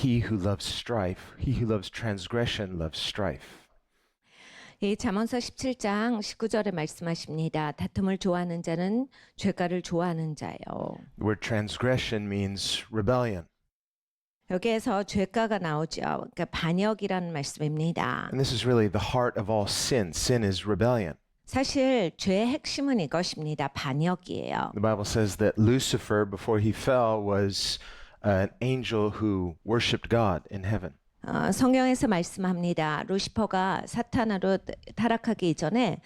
he who loves strife, he who loves transgression loves strife. 이 잠언서 17장 19절에 말씀하십니다. 다툼을 좋아하는 자는 죄가를 좋아하는 자요. The word transgression means rebellion. 여기에서 죄가가 나오죠. 그러니까 반역이라는 말씀입니다. And this is really the heart of all sin. Sin is rebellion. 사실 죄의 핵심은 이것입니다. 반역이에요. The Bible says that Lucifer, before he fell, was an angel who worshipped God in heaven. 성경에서 말씀합니다. 루시퍼가 사탄으로 타락하기 이전에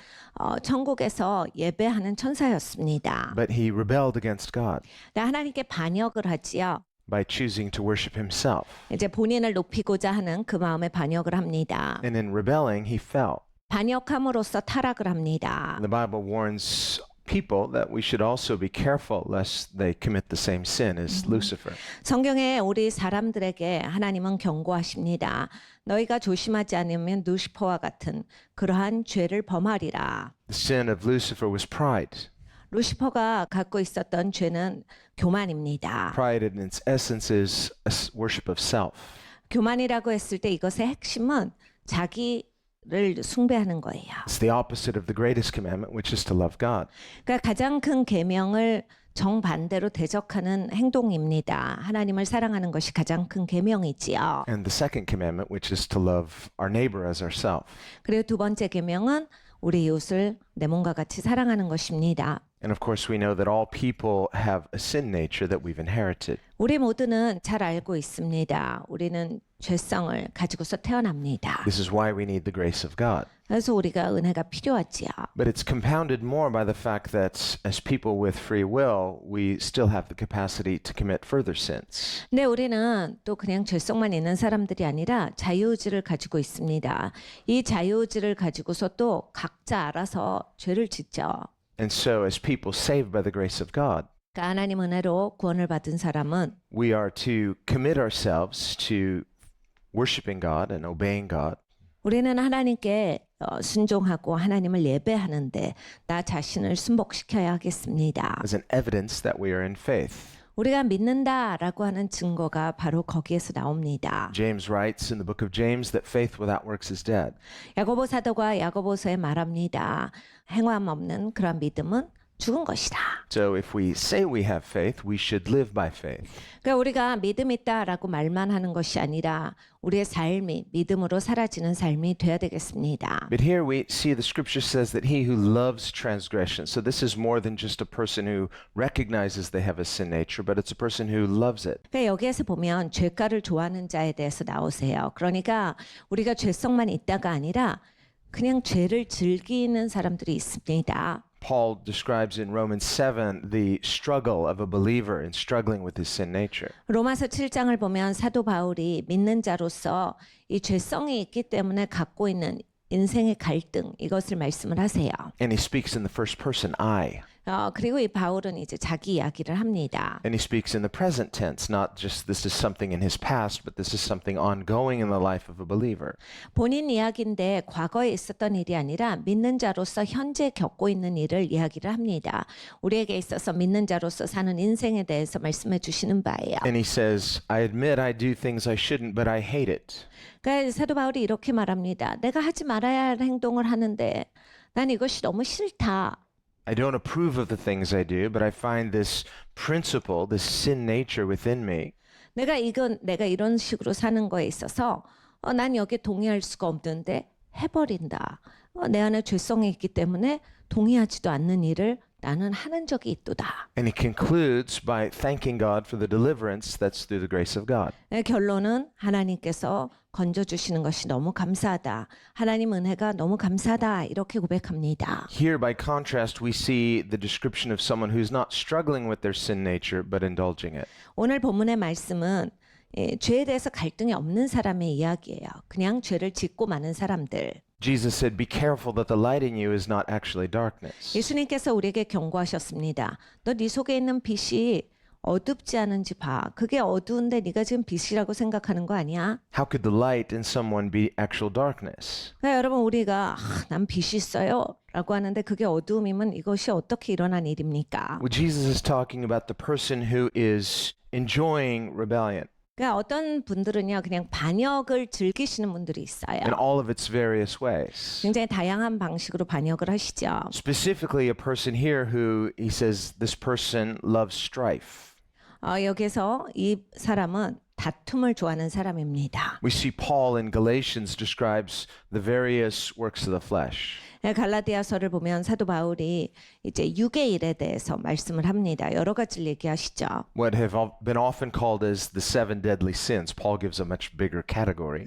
천국에서 예배하는 천사였습니다. But he rebelled against God 하나님께 반역을 하지요. by choosing to worship himself. 이제 본인을 높이고자 하는 그 마음에 반역을 합니다. And in rebelling, he fell. 반역함으로써 타락을 합니다. The Bible warns people that we should also be careful lest they commit the same sin as Lucifer. 성경에 우리 사람들에게 하나님은 경고하십니다. 너희가 조심하지 않으면 루시퍼와 같은 그러한 죄를 범하리라. The sin of Lucifer was pride. 루시퍼가 갖고 있었던 죄는 교만입니다. Pride in its essence is a worship of self. 교만이라고 했을 때 이것의 핵심은 자기를 숭배하는 거예요. It's the opposite of the greatest commandment, which is to love God. 그러니까 가장 큰 계명을 정반대로 대적하는 행동입니다. 하나님을 사랑하는 것이 가장 큰 계명이지요. And the second commandment, which is to love our neighbor as ourselves. 그리고 두 번째 계명은 우리 이웃을 내 몸과 같이 사랑하는 것입니다. And of course, we know that all people have a sin nature that we've inherited. 우리 모두는 잘 알고 있습니다. 우리는 죄성을 가지고서 태어납니다. This is why we need the grace of God. 그래서 우리가 은혜가 필요하지요. But it's compounded more by the fact that as people with free will, we still have the capacity to commit further sins. 근데 우리는 또 그냥 죄성만 있는 사람들이 아니라 자유의지를 가지고 있습니다. 이 자유의지를 가지고서 또 각자 알아서 죄를 짓죠. And so, as people saved by the grace of God, 그러니까 하나님 은혜로 구원을 받은 사람은 we are to commit ourselves to worshiping God and obeying God. 우리는 하나님께 순종하고 하나님을 예배하는데 나 자신을 순복시켜야 하겠습니다. As an evidence that we are in faith. 우리가 믿는다라고 하는 증거가 바로 거기에서 나옵니다. James writes in the book of James that faith without works is dead. 야고보 사도가 야고보서에 말합니다. 행함 없는 그런 믿음은 죽은 것이다. So if we say we have faith, we should live by faith. 그러니까 우리가 믿음 있다라고 말만 하는 것이 아니라 우리의 삶이 믿음으로 사라지는 삶이 돼야 되겠습니다. But here we see the scripture says that he who loves transgression. So this is more than just a person who recognizes they have a sin nature, but it's a person who loves it. 그러니까 여기에서 보면 죄가를 좋아하는 자에 대해서 나오세요. 그러니까 우리가 죄성만 있다가 아니라 그냥 죄를 즐기는 사람들이 있습니다. Paul describes in Romans 7 the struggle of a believer in struggling with his sin nature. 로마서 7장을 보면 사도 바울이 믿는 자로서 이 죄성이 있기 때문에 갖고 있는 인생의 갈등 이것을 말씀을 하세요. And he speaks in the first person, I. 그리고 이 바울은 이제 자기 이야기를 합니다. And he speaks in the present tense, not just this is something in his past, but this is something ongoing in the life of a believer. 본인 이야기인데 과거에 있었던 일이 아니라 믿는 자로서 현재 겪고 있는 일을 이야기를 합니다. 우리에게 있어서 믿는 자로서 사는 인생에 대해서 말씀해 주시는 바예요. And he says, I admit I do things I shouldn't, but I hate it. 그러니까 사도 바울이 이렇게 말합니다. 내가 하지 말아야 할 행동을 하는데 난 이것이 너무 싫다. I don't approve of the things I do, but I find this principle, this sin nature within me. 내가 이런 식으로 사는 거에 있어서 난 여기에 동의할 수가 없는데 해버린다. 내 안에 죄성이 있기 때문에 동의하지도 않는 일을 나는 하는 적이 있도다. And he concludes by thanking God for the deliverance that's through the grace of God. 결론은 하나님께서 건져주시는 것이 너무 감사하다. 하나님 은혜가 너무 감사하다. 이렇게 고백합니다. Here, by contrast, we see the description of someone who's not struggling with their sin nature, but indulging it. 오늘 본문의 말씀은 죄에 대해서 갈등이 없는 사람의 이야기예요. 그냥 죄를 짓고 마는 사람들. Jesus said, be careful that the light in you is not actually darkness. 예수님께서 우리에게 경고하셨습니다. 너 네 속에 있는 빛이 어둡지 않은지 봐. 그게 어두운데 네가 지금 빛이라고 생각하는 거 아니야? How could the light in someone be actual darkness? 그러니까 여러분 우리가 난 빛이 있어요 라고 하는데 그게 어두움이면 이것이 어떻게 일어난 일입니까? Well, Jesus is talking about the person who is enjoying rebellion. 그러니까 어떤 분들은요, 그냥 반역을 즐기시는 분들이 있어요. in all of its various ways. 굉장히 다양한 방식으로 반역을 하시죠. Specifically, a person here who he says this person loves strife. 여기서 이 사람은 다툼을 좋아하는 사람입니다. We see Paul in Galatians describes the various works of the flesh. 갈라디아서를 보면 사도 바울이 이제 육의 일에 대해서 말씀을 합니다. 여러 가지를 얘기하시죠. What have been often called as the seven deadly sins. Paul gives a much bigger category.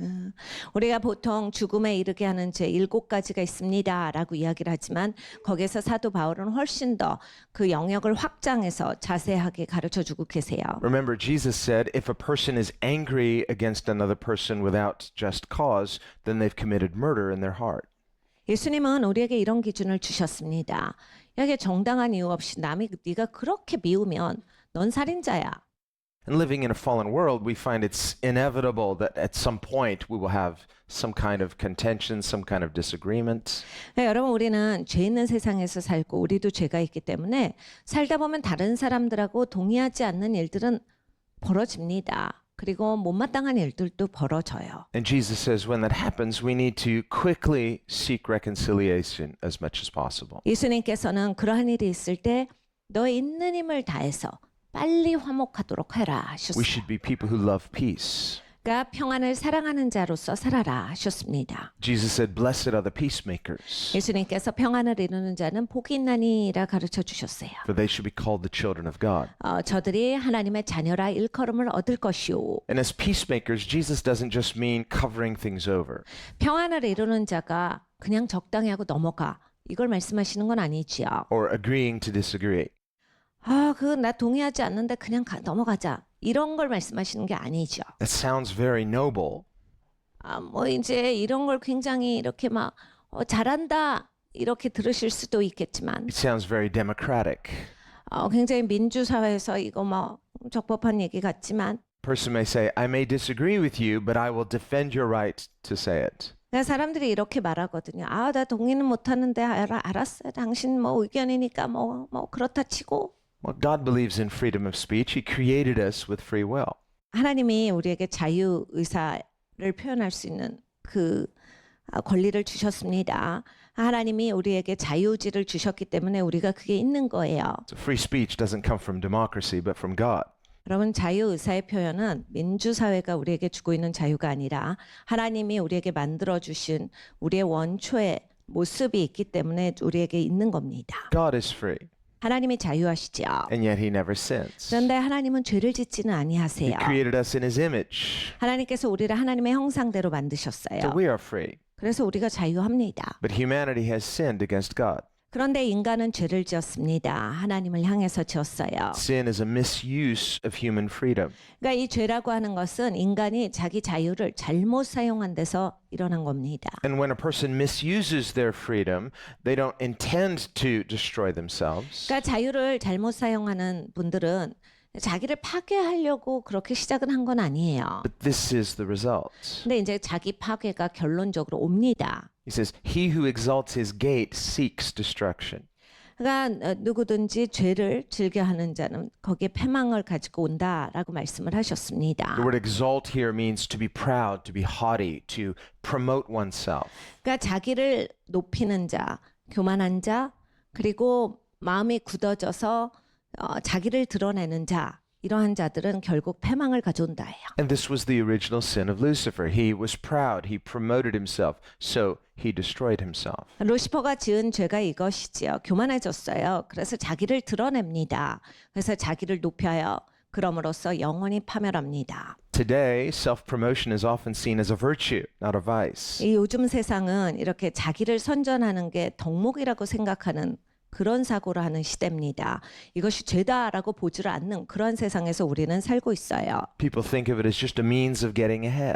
우리가 보통 죽음에 이르게 하는 죄 7가지가 있습니다라고 이야기를 하지만 거기서 사도 바울은 훨씬 더 그 영역을 확장해서 자세하게 가르쳐 주고 계세요. Remember, Jesus said, if a person is angry against another person without just cause, then they've committed murder in their heart. 예수님은 우리에게 이런 기준을 주셨습니다. 여기 정당한 이유 없이 남이 네가 그렇게 미우면 넌 살인자야. And living in a fallen world, we find it's inevitable that at some point we will have some kind of contention, some kind of disagreement. 여러분 우리는 죄 있는 세상에서 살고 우리도 죄가 있기 때문에 살다 보면 다른 사람들하고 동의하지 않는 일들은 벌어집니다. 그리고 못마땅한 일들도 벌어져요. And Jesus says when that happens, we need to quickly seek reconciliation as much as possible. 예수님께서는 그러한 일이 있을 때 너 있는 힘을 다해서 빨리 화목하도록 해라 We 하셨어요. should be people who love peace. 그러니까 평안을 사랑하는 자로서 살아라 하셨습니다. Jesus said, blessed are the peacemakers, 예수님께서 평안을 이루는 자는 복이 있나니라 가르쳐 주셨어요. for they should be called the children of God. 저들이 하나님의 자녀라 일컬음을 얻을 것이오. And as peacemakers, Jesus doesn't just mean covering things over. 평안을 이루는 자가 그냥 적당히 하고 넘어가. 이걸 말씀하시는 건 아니지요. Or agreeing to disagree. 그거 나 동의하지 않는데 그냥 넘어가자. 이런 걸 말씀하시는 게 아니죠. That sounds very noble, 뭐 이제 이런 걸 굉장히 이렇게 막 잘한다 이렇게 들으실 수도 있겠지만 it sounds very democratic. 굉장히 민주사회에서 이거 뭐 적법한 얘기 같지만 Person may say, I may disagree with you, but I will defend your right to say it. 사람들이 이렇게 말하거든요. 나 동의는 못하는데 알았어요. 당신 뭐 의견이니까 뭐 그렇다 치고. Well, God believes in freedom of speech. He created us with free will. 하나님이 우리에게 자유 의사를 표현할 수 있는 그 권리를 주셨습니다. 하나님이 우리에게 자유의지를 주셨기 때문에 우리가 그게 있는 거예요. So free speech doesn't come from democracy, but from God. 여러분 자유 의사의 표현은 민주사회가 우리에게 주고 있는 자유가 아니라 하나님이 우리에게 만들어 주신 우리의 원초의 모습이 있기 때문에 우리에게 있는 겁니다. God is free, 하나님이 자유하시죠. and yet he never sins. 그런데 하나님은 죄를 짓지는 He 아니하세요. created us in his image. 하나님께서 우리를 하나님의 형상대로 So 만드셨어요. we are free. 그래서 우리가 자유합니다. But humanity has sinned against God. 그런데 인간은 죄를 지었습니다. 하나님을 향해서 지었어요. Sin is a misuse of human freedom. 그러니까 이 죄라고 하는 것은 인간이 자기 자유를 잘못 사용한 데서 일어난 겁니다. And when a person misuses their freedom, they don't intend to destroy themselves. 그러니까 자유를 잘못 사용하는 분들은 자기를 파괴하려고 그렇게 시작은 한 건 아니에요. But this is the result. 근데 이제 자기 파괴가 결론적으로 옵니다. He says, he who exalts his gate seeks destruction. 그러니까 누구든지 죄를 즐겨하는 자는 거기에 패망을 가지고 온다라고 말씀을 하셨습니다. The word exalt here means to be proud, to be haughty, to promote oneself. 그러니까 자기를 높이는 자, 교만한 자, 그리고 마음이 굳어져서 자기를 드러내는 자, 이러한 자들은 결국 패망을 가져온다예요. And this was the original sin of Lucifer. He was proud, he promoted himself, so he destroyed himself. 루시퍼가 지은 죄가 이것이지요. 교만해졌어요. 그래서 자기를 드러냅니다. 그래서 자기를 높여요. 그럼으로써 영원히 파멸합니다. Today, self-promotion is often seen as a virtue, not a vice. 이 요즘 세상은 이렇게 자기를 선전하는 게 덕목이라고 생각하는 그런 사고를 하는 시대입니다. 이것이 죄다라고 보지를 않는 그런 세상에서 우리는 살고 있어요. People think of it as just a means of getting ahead.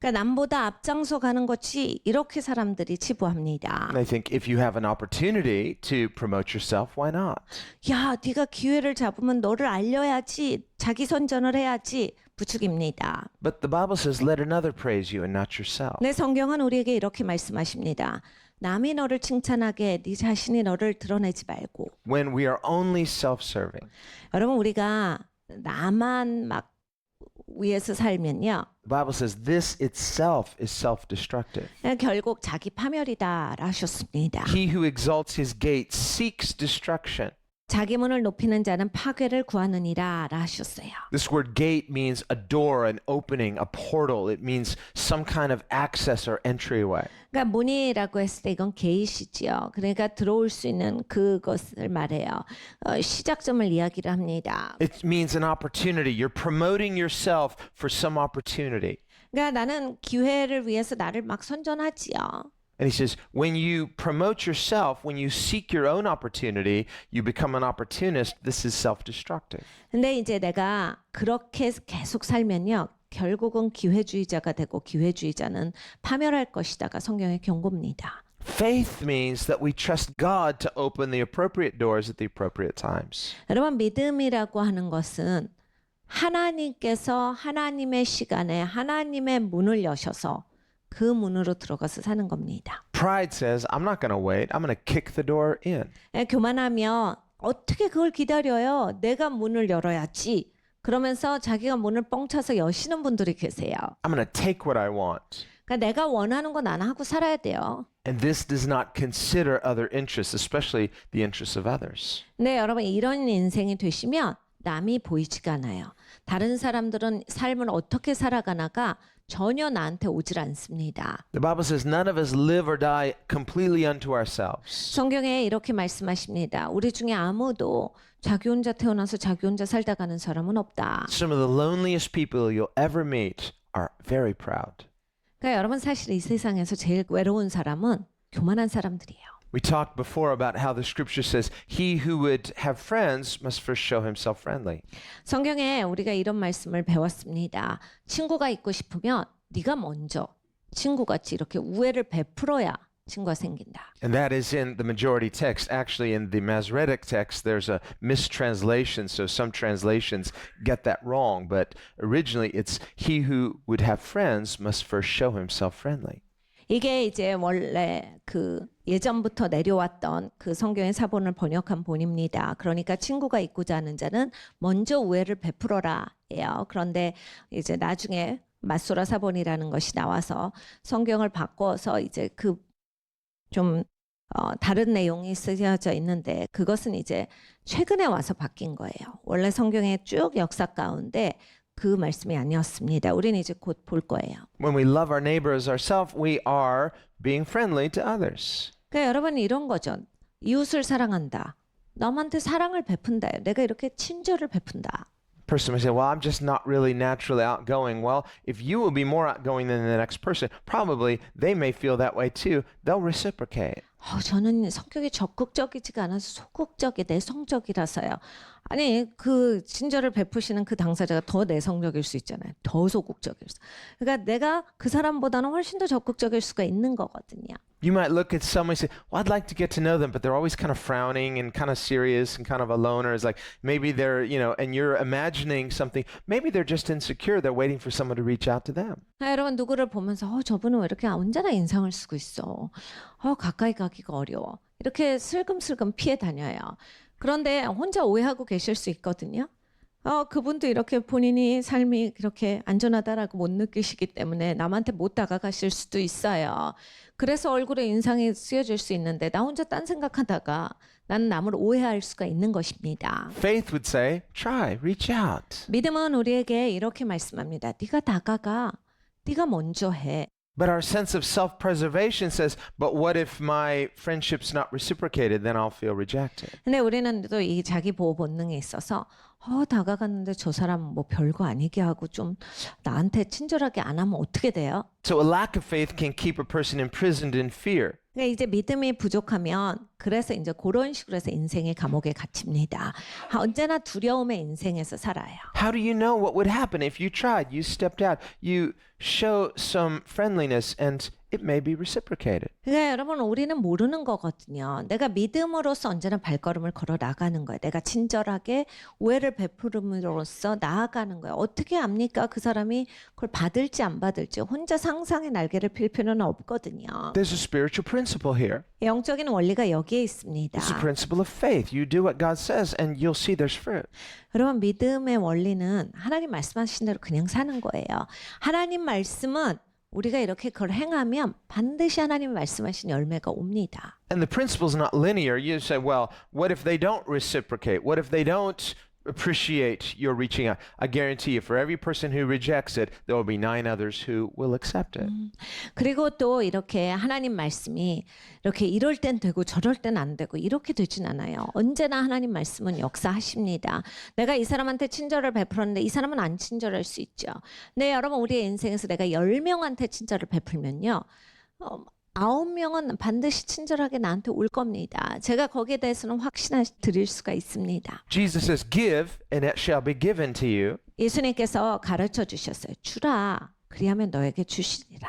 그러니까 남보다 앞장서 가는 것이 이렇게 사람들이 치부합니다. They think if you have an opportunity to promote yourself, why not? 야, 네가 기회를 잡으면 너를 알려야지, 자기 선전을 해야지 부축입니다. But the Bible says, let another praise you and not yourself. 네, 성경은 우리에게 이렇게 말씀하십니다. 남이 너를 칭찬하게 네 자신이 너를 드러내지 말고. When we are only self-serving, 여러분 우리가 나만 막 위해서 살면요. The Bible says this itself is self-destructive. 결국 자기 파멸이다 하셨습니다. He who exalts his gate seeks destruction. 자기 문을 높이는 자는 파괴를 구하느니라 하셨어요. This word gate means a door, an opening, a portal. It means some kind of access or entryway. 그러니까 문이라고 했을 때 이건 게이시지요. 그러니까 들어올 수 있는 그것을 말해요. 시작점을 이야기를 합니다. It means an opportunity. You're promoting yourself for some opportunity. 그러니까 나는 기회를 위해서 나를 막 선전하지요. And he says, when you promote yourself, when you seek your own opportunity, you become an opportunist. This is self-destructive. 근데 이제 내가 그렇게 계속 살면요. 결국은 기회주의자가 되고 기회주의자는 파멸할 것이다가 성경의 경고입니다. Faith means that we trust God to open the appropriate doors at the appropriate times. 여러분 믿음이라고 하는 것은 하나님께서 하나님의 시간에 하나님의 문을 여셔서 그 문으로 들어가서 사는 겁니다. Pride says, I'm not going to wait. I'm going to kick the door in. 교만하면 어떻게 그걸 기다려요? 내가 문을 열어야지. 그러면서 자기가 문을 뻥 차서 여시는 분들이 계세요. I'm going to take what I want. 그러니까 내가 원하는 거 나는 하고 살아야 돼요. And this does not consider other interests, especially the interests of others. 네, 여러분 이런 인생이 되시면 남이 보이지가 않아요. 다른 사람들은 삶을 어떻게 살아가나가 전혀 나한테 오질 않습니다. The Bible says none of us live or die completely unto ourselves. 성경에 이렇게 말씀하십니다. 우리 중에 아무도 자기 혼자 태어나서 자기 혼자 살다 가는 사람은 없다. Some of the loneliest people you'll ever meet are very proud. 그러니까 여러분 사실 이 세상에서 제일 외로운 사람은 교만한 사람들이에요. We talked before about how the scripture says he who would have friends must first show himself friendly. 성경에 우리가 이런 말씀을 배웠습니다. 친구가 있고 싶으면 네가 먼저 친구같이 이렇게 우애를 베풀어야 친구가 생긴다. And that is in the majority text. Actually, in the Masoretic text, there's a mistranslation. So some translations get that wrong. But originally, it's he who would have friends must first show himself friendly. 이게 이제 원래 그 예전부터 내려왔던 그 성경의 사본을 번역한 본입니다. 그러니까 친구가 있고자 하는 자는 먼저 우애를 베풀어라예요. 그런데 이제 나중에 마소라 사본이라는 것이 나와서 성경을 바꿔서 이제 그 좀 다른 내용이 쓰여져 있는데 그것은 이제 최근에 와서 바뀐 거예요. 원래 성경의 쭉 역사 가운데 그 말씀이 아니었습니다. 우리는 이제 곧 볼 거예요. When we love our neighbor as ourselves, we are being friendly to others. 그러니까 여러분 이런 거죠. 이웃을 사랑한다. 남한테 사랑을 베푼다. 내가 이렇게 친절을 베푼다. Person may say, well, I'm just not really naturally outgoing. Well, if you will be more outgoing than the next person, probably they may feel that way too. They'll reciprocate. 저는 성격이 적극적이지가 않아서 소극적이 내성적이라서요. 아니 그 친절을 베푸시는 그 당사자가 더 내성적일 수 있잖아요. 더 소극적일 수. 그러니까 내가 그 사람보다는 훨씬 더 적극적일 수가 있는 거거든요. You might look at someone and say, well, I'd like to get to know them, but they're always kind of frowning and kind of serious and kind of a loner. It's like maybe they're, and you're imagining something. Maybe they're just insecure. They're waiting for someone to reach out to them. 여러분 누구를 보면서 저분은 왜 이렇게 언제나 인상을 쓰고 있어. 가까이 가기가 어려워. 이렇게 슬금슬금 피해 다녀요. 그런데 혼자 오해하고 계실 수 있거든요. 그분도 이렇게 본인이 삶이 그렇게 안전하다라고 못 느끼시기 때문에 남한테 못 다가가실 수도 있어요. 그래서 얼굴에 인상이 쓰여질 수 있는데 나 혼자 딴 생각하다가 나는 남을 오해할 수가 있는 것입니다. Faith would say, try, reach out. 믿음은 우리에게 이렇게 말씀합니다. 네가 다가가. 네가 먼저 해. But our sense of self-preservation says, but what if my friendship's not reciprocated? Then I'll feel rejected. 근데 우리는 또 이 자기 보호 본능에 있어서 다가갔는데 저 사람 뭐 별거 아니게 하고 좀 나한테 친절하게 안 하면 어떻게 돼요? So a lack of faith can keep a person imprisoned in fear. 그러니까 이제 믿음이 부족하면 그래서 이제 그런 식으로 해서 인생의 감옥에 갇힙니다. 언제나 두려움의 인생에서 살아요. How do you know what would happen if you tried? You stepped out, you show some friendliness, and it may be reciprocated. 그러니까 여러분 우리는 모르는 거거든요. 내가 믿음으로써 언제나 발걸음을 걸어 나가는 거예요. 내가 친절하게 우애를 베풀음으로써 나아가는 거예요. 어떻게 압니까? 그 사람이 그걸 받을지 안 받을지 혼자 상상의 날개를 필 필요는 없거든요. There's a spiritual principle here. 영적인 원리가 여기에 있습니다. It's a principle of faith. You do what God says and you'll see there's fruit. 여러분 믿음의 원리는 하나님 말씀하신 대로 그냥 사는 거예요. 하나님 말씀은 우리가 이렇게 그걸 행하면 반드시 하나님 말씀하신 열매가 옵니다. And the principle is not linear. You say, well, what if they don't reciprocate? What if they don't appreciate your reaching out? I guarantee you, for every person who rejects it, there will be 9 others who will accept it. 그리고 또 이렇게 하나님 말씀이 이렇게 이럴 땐 되고 저럴 땐 안 되고 이렇게 되진 않아요. 언제나 하나님 말씀은 역사하십니다. 내가 이 사람한테 친절을 베풀었는데 이 사람은 안 친절할 수 있죠. 네, 여러분 우리의 인생에서 내가 10명한테 친절을 베풀면요. 9명은 반드시 친절하게 나한테 올 겁니다. 제가 거기에 대해서는 확신을 드릴 수가 있습니다. Jesus says, give and it shall be given to you. 예수님께서 가르쳐 주셨어요. 주라, 그리하면 너에게 주시리라.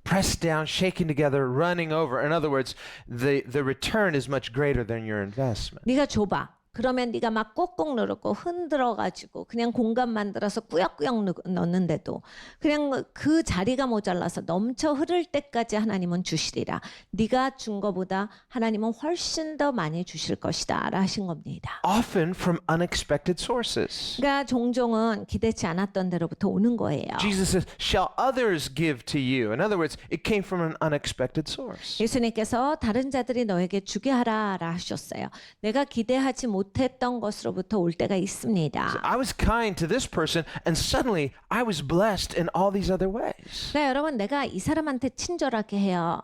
Pressed down, shaken together, running over. In other words, the return is much greater than your investment. 네가 줘봐. 그러면 네가 막 꾹꾹 누르고 흔들어가지고 그냥 공간 만들어서 꾸역꾸역 넣는데도 그냥 그 자리가 모자라서 넘쳐 흐를 때까지 하나님은 주시리라. 네가 준 거보다 하나님은 훨씬 더 많이 주실 것이다 라 하신 겁니다. Often from unexpected sources. 그러니까 종종은 기대치 않았던 데로부터 오는 거예요. Jesus says, shall others give to you? In other words, it came from an unexpected source. 예수님께서 다른 자들이 너에게 주게 하라 라 하셨어요. 내가 기대하지 못했던 것으로부터 올 때가 있습니다. I was kind to this person and suddenly I was blessed in all these other ways. 네, 여러분 내가 이 사람한테 친절하게 해요.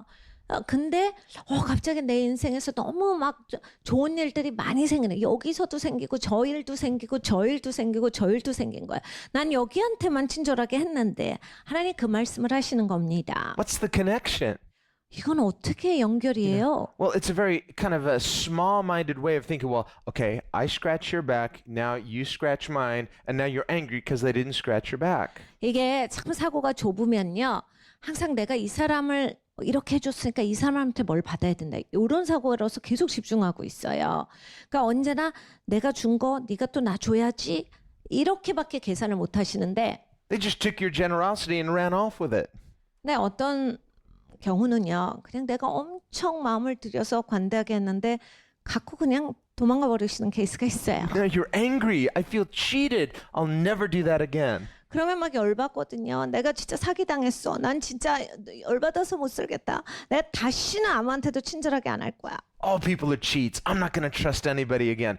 근데 갑자기 내 인생에서 너무 막 좋은 일들이 많이 생기네. 여기서도 생기고 저 일도 생기고 저 일도 생기고 저 일도 생긴 거야. 난 여기한테만 친절하게 했는데 하나님 그 말씀을 하시는 겁니다. What's the connection? 이건 어떻게 연결이에요? Well, it's a very kind of a small-minded way of thinking, well, okay, I scratch your back, now you scratch mine, and now you're angry because they didn't scratch your back. 이게 참 사고가 좁으면요. 항상 내가 이 사람을 이렇게 해줬으니까 이 사람한테 뭘 받아야 된다. 이런 사고로서 계속 집중하고 있어요. 그러니까 언제나 내가 준 거 네가 또 나 줘야지 이렇게밖에 계산을 못 하시는데 They just took your generosity and ran off with it. 네, 어떤 경우는요. 그냥 내가 엄청 마음을 들여서 관대하게 했는데 갖고 그냥 도망가 버리시는 케이스가 있어요. Now you're angry. I feel cheated. I'll never do that again. 그러면 막 열받거든요. 내가 진짜 사기당했어. 난 진짜 열받아서 못 살겠다. 내가 다시는 아무한테도 친절하게 안 할 거야. All people are cheats. I'm not going to trust anybody again.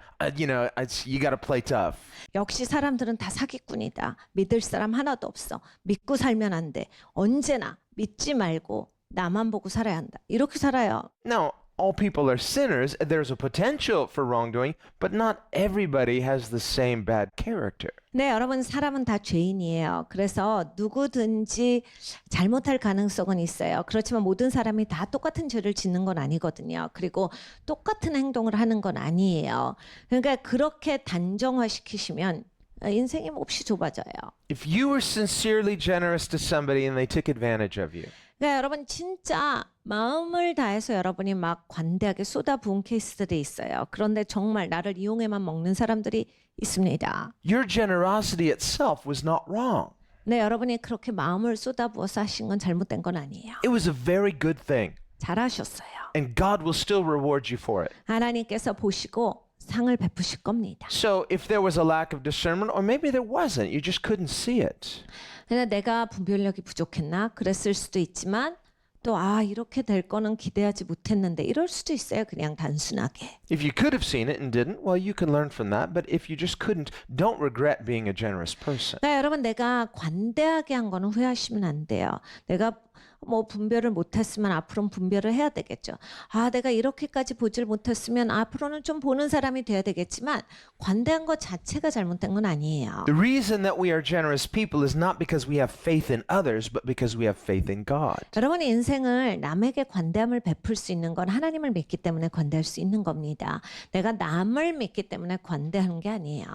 You got to play tough. 역시 사람들은 다 사기꾼이다. 믿을 사람 하나도 없어. 믿고 살면 안 돼. 언제나 믿지 말고 나만 보고 살아야 한다. 이렇게 살아요. Now, all people are sinners. There's a potential for wrongdoing, but not everybody has the same bad character. 네, 여러분 사람은 다 죄인이에요. 그래서 누구든지 잘못할 가능성은 있어요. 그렇지만 모든 사람이 다 똑같은 죄를 짓는 건 아니거든요. 그리고 똑같은 행동을 하는 건 아니에요. 그러니까 그렇게 단정화시키시면 인생이 몹시 좁아져요. If you were sincerely generous to somebody and they took advantage of you, 그러니까 여러분 진짜 마음을 다해서 여러분이 막 관대하게 쏟아부은 케이스들이 있어요. 그런데 정말 나를 이용해만 먹는 사람들이 있습니다. your generosity itself was not wrong. 네, 여러분이 그렇게 마음을 쏟아부어서 하신 건 잘못된 건 아니에요. It was a very good thing, 잘하셨어요. and God will still reward you for it. 하나님께서 보시고 상을 베푸실 겁니다. So if there was a lack of discernment, or maybe there wasn't, you just couldn't see it. 근데 내가 분별력이 부족했나? 그랬을 수도 있지만 또 이렇게 될 거는 기대하지 못했는데 이럴 수도 있어요. 그냥 단순하게. If you could have seen it and didn't, well, you can learn from that. But if you just couldn't, don't regret being a generous person. 네, 여러분 내가 관대하게 한 거는 후회하시면 안 돼요. 내가 뭐 분별을 못했으면 앞으로는 분별을 해야 되겠죠. 내가 이렇게까지 보질 못했으면 앞으로는 좀 보는 사람이 돼야 되겠지만 관대한 것 자체가 잘못된 건 아니에요. The reason that we are generous people is not because we have faith in others, but because we have faith in God. 여러분의 인생을 남에게 관대함을 베풀 수 있는 건 하나님을 믿기 때문에 관대할 수 있는 겁니다. 내가 남을 믿기 때문에 관대하는 게 아니에요.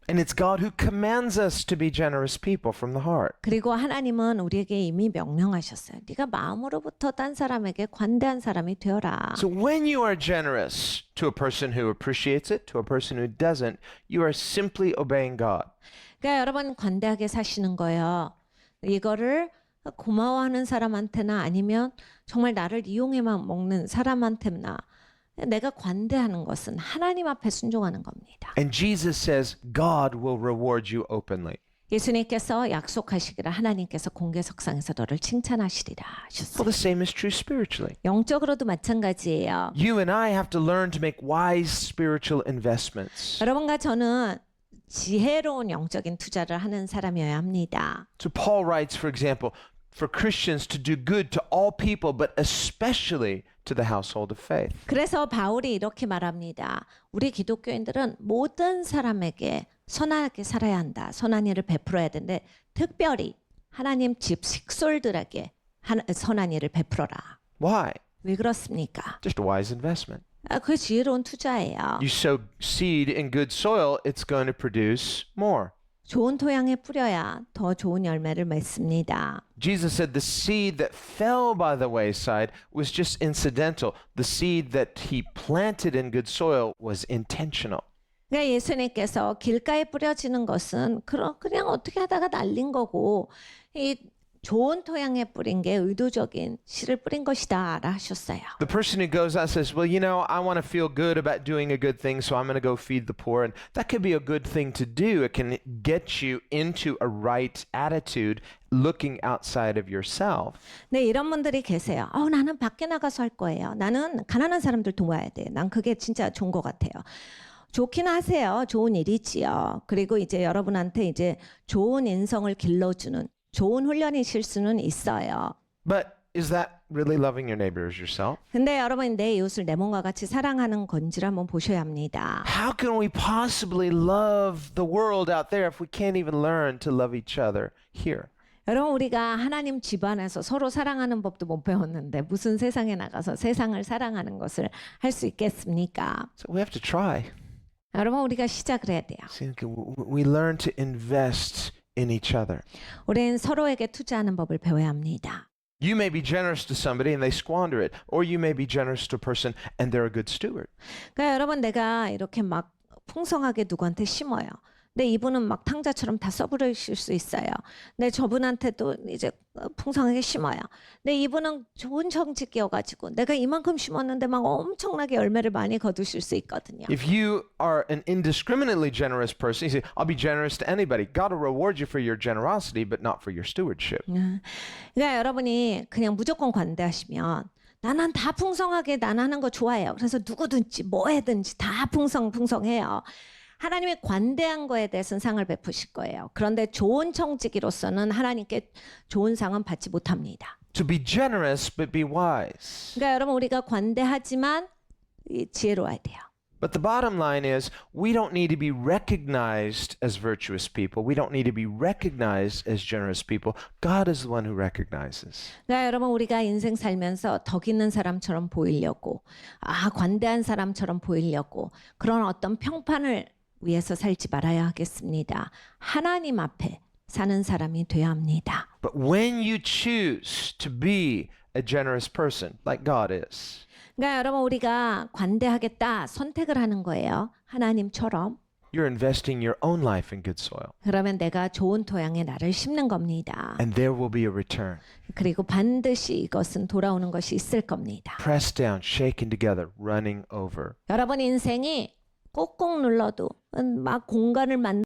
And it's God who commands us to be generous people from the heart. 그리고 하나님은 우리에게 이미 명령하셨어요. 네가 마음으로부터 딴 사람에게 관대한 사람이 되어라. So when you are generous to a person who appreciates it, to a person who doesn't, you are simply obeying God. 그러니까 여러분 관대하게 사시는 거예요. 이거를 고마워하는 사람한테나 아니면 정말 나를 이용해만 먹는 사람한테나 내가 관대하는 것은 하나님 앞에 순종하는 겁니다. And Jesus says, God will reward you openly. 예수님께서 약속하시기를 하나님께서 공개석상에서 너를 칭찬하시리라 Well, 하셨어요. the same is true spiritually. 영적으로도 마찬가지예요. You and I have to learn to make wise spiritual investments. 여러분과 저는 지혜로운 영적인 투자를 하는 사람이어야 합니다. So Paul writes, for example, for Christians to do good to all people, but especially to the household of faith. 그래서 바울이 이렇게 말합니다. 우리 기독교인들은 모든 사람에게 선하게 살아야 한다. 선한 일을 베풀어야 되는데 특별히 하나님 집 식솔들에게 선한 일을 베풀어라. Why? 왜 그렇습니까? Just a wise investment. 그 지혜로운 투자예요. You sow seed in good soil, it's going to produce more. 좋은 토양에 뿌려야 더 좋은 열매를 맺습니다. Jesus said the seed that fell by the wayside was just incidental. The seed that he planted in good soil was intentional. 그러니까 예수님께서 길가에 뿌려지는 것은 그냥 어떻게 하다가 날린 거고 이 좋은 토양에 뿌린 게 의도적인 씨를 뿌린 것이다 하셨어요. The person who goes out says, well, you know, I want to feel good about doing a good thing, so I'm going to go feed the poor. And that could be a good thing to do. It can get you into a right attitude looking outside of yourself. 네, 이런 분들이 계세요. 나는 밖에 나가서 할 거예요. 나는 가난한 사람들 도와야 돼. 난 그게 진짜 좋은 것 같아요. 좋긴 하세요. 좋은 일이지요. 그리고 이제 여러분한테 이제 좋은 인성을 길러주는 좋은 훈련이실 수는 있어요. But is that really loving your neighbor as yourself? 근데 여러분 내 이웃을 내 몸과 같이 사랑하는 건지를 한번 보셔야 합니다. How can we possibly love the world out there if we can't even learn to love each other here? 여러분 우리가 하나님 집안에서 서로 사랑하는 법도 못 배웠는데 무슨 세상에 나가서 세상을 사랑하는 것을 할 수 있겠습니까? So we have to try. 여러분 우리가 시작을 해야 돼요. See, we learn to invest in each other. 우리는 서로에게 투자하는 법을 배워야 합니다. You may be generous to somebody and they squander it, or you may be generous to a person and they're a good steward. 그러니까 여러분 내가 이렇게 막 풍성하게 누구한테 심어요. 근데 이분은 막 탕자처럼 다 써버리실 수 있어요. 근데 저분한테도 이제 풍성하게 심어요. 근데 이분은 좋은 정직이어가지고 내가 이만큼 심었는데 막 엄청나게 열매를 많이 거두실 수 있거든요. If you are an indiscriminately generous person, you say, I'll be generous to anybody. God will reward you for your generosity, but not for your stewardship. 그러니까 여러분이 그냥 무조건 관대하시면 나는 다 풍성하게 나는 하는 거 좋아해요. 그래서 누구든지 뭐 해든지 다 풍성해요. 하나님의 관대한 거에 대해서는 상을 베푸실 거예요. 그런데 좋은 청지기로서는 하나님께 좋은 상은 받지 못합니다. To be generous, but be wise. 그러니까 여러분 우리가 관대하지만 지혜로워야 돼요. But the bottom line is, we don't need to be recognized as virtuous people. We don't need to be recognized as generous people. God is the one who recognizes. 그러니까 여러분 우리가 인생 살면서 덕 있는 사람처럼 보이려고 관대한 사람처럼 보이려고 그런 어떤 평판을 위해서 살지 말아야 하겠습니다. 하나님 앞에 사는 사람이 되어야 합니다. But when you choose to be a generous person, like God is, 그러니까 여러분 우리가 관대하겠다 선택을 하는 거예요. 하나님처럼. you're investing your own life in good soil. 그러면 내가 좋은 토양에 나를 심는 겁니다. And there will be a return. 그리고 반드시 이것은 돌아오는 것이 있을 겁니다. Pressed down, shaken together, running over. 여러분 인생이 꼭꼭 눌러도 막 공간을 만들